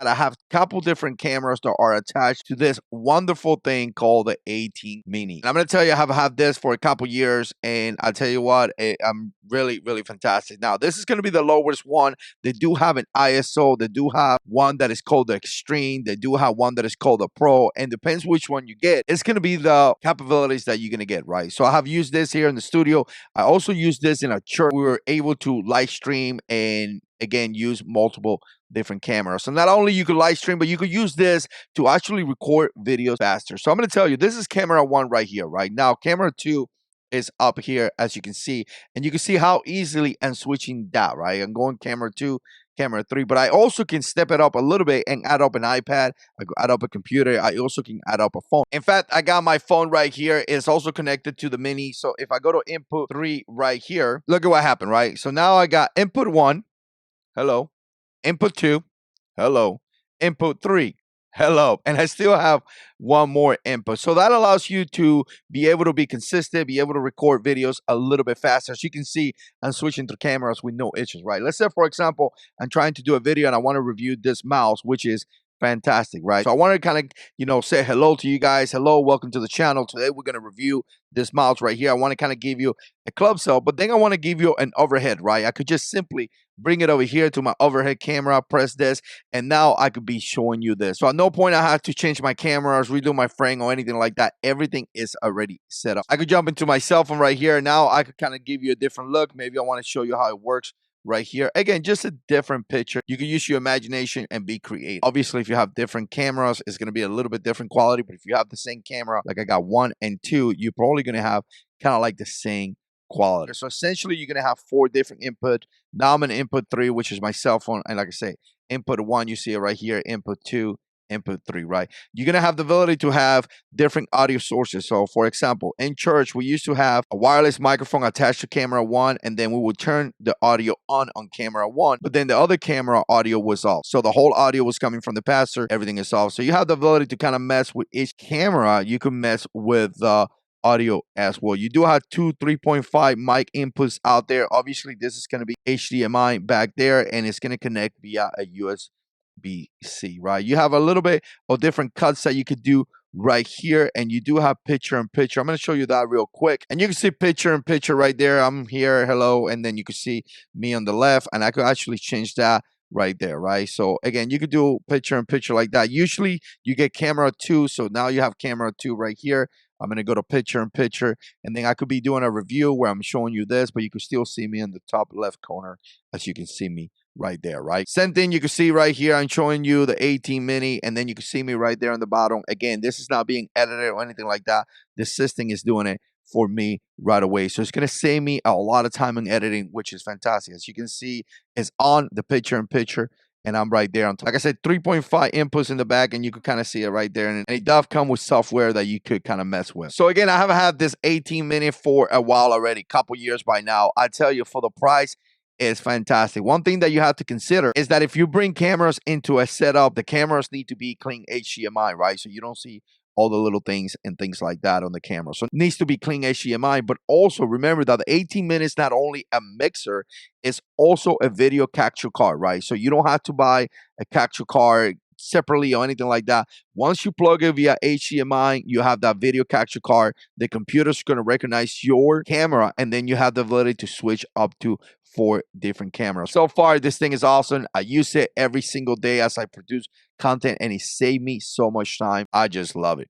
And I have a couple different cameras that are attached to this wonderful thing called the ATEM Mini. And I'm going to tell you, I have had this for a couple years, and I tell you what, I'm really fantastic. Now, this is going to be the lowest one. They do have an ISO. They do have one that is called the Extreme. They do have one that is called the Pro, and depends which one you get. It's going to be the capabilities that you're going to get, right? So I have used this here in the studio. I also used this in a church. We were able to live stream and again use multiple different cameras. So not only you could live stream, but you could use this to actually record videos faster. So I'm going to tell you, this is camera 1 right here. Right now, camera 2 is up here, as you can see, and you can see how easily I'm switching that, right? I'm going camera 2, camera 3, but I also can step it up a little bit and add up an iPad. I could add up a computer. I also can add up a phone. In fact, I got my phone right here. It's also connected to the Mini. So if I go to input 3 right here, look at what happened, right? So now I got input 1, hello, input 2, hello, input 3, hello, and I still have one more input. So that allows you to be able to be consistent, be able to record videos a little bit faster. As you can see, I'm switching to cameras with no issues, right? Let's say, for example, I'm trying to do a video and I want to review this mouse, which is fantastic, right? So I want to kind of, say hello to you guys. Hello, welcome to the channel. Today we're going to review this mouse right here. I want to kind of give you a club cell, but then I want to give you an overhead, right? I could just simply bring it over here to my overhead camera, press this, and now I could be showing you this. So at no point I have to change my cameras, redo my frame or anything like that. Everything is already set up. I could jump into my cell phone right here. Now I could kind of give you a different look. Maybe I want to show you how it works right here. Again, just a different picture. You can use your imagination and be creative. Obviously, if you have different cameras, it's going to be a little bit different quality. But if you have the same camera, like I got 1 and 2, you're probably going to have kind of like the same quality. So essentially, you're going to have 4 different input. Now I'm in input 3, which is my cell phone. And like I say, input 1, you see it right here. Input 2, input 3, right? You're going to have the ability to have different audio sources. So for example, in church, we used to have a wireless microphone attached to camera 1, and then we would turn the audio on camera 1, but then the other camera audio was off. So the whole audio was coming from the pastor. Everything is off. So you have the ability to kind of mess with each camera. You can mess with the audio as well. You do have 2 3.5 mic inputs out there. Obviously, this is going to be HDMI back there, and it's going to connect via a USB-C, right? You have a little bit of different cuts that you could do right here, and you do have picture in picture. I'm going to show you that real quick, and you can see picture in picture right there. I'm here, hello, and then you can see me on the left, and I could actually change that right there, right? So again, you could do picture in picture like that. Usually you get camera 2, so now you have camera 2 right here. I'm going to go to picture in picture, and then I could be doing a review where I'm showing you this, but you can still see me in the top left corner, as you can see me right there, right? Same thing you can see right here. I'm showing you the ATEM Mini, and then you can see me right there on the bottom. Again, this is not being edited or anything like that. The system is doing it for me right away. So it's going to save me a lot of time in editing, which is fantastic. As you can see, it's on the picture in picture, and I'm right there on top. Like I said, 3.5 inputs in the back, and you can kind of see it right there. And it does come with software that you could kind of mess with. So again, I have had this ATEM Mini for a while already, couple years by now. I tell you, for the price, it's fantastic. One thing that you have to consider is that if you bring cameras into a setup, the cameras need to be clean HDMI, right? So you don't see all the little things and things like that on the camera. So it needs to be clean HDMI, but also remember that the ATEM Mini is not only a mixer, it's also a video capture card, right? So you don't have to buy a capture card separately or anything like that. Once you plug it via HDMI, you have that video capture card. The computer's going to recognize your camera, and then you have the ability to switch up to 4 different cameras. So far, this thing is awesome. I use it every single day as I produce content, and it saved me so much time. I just love it.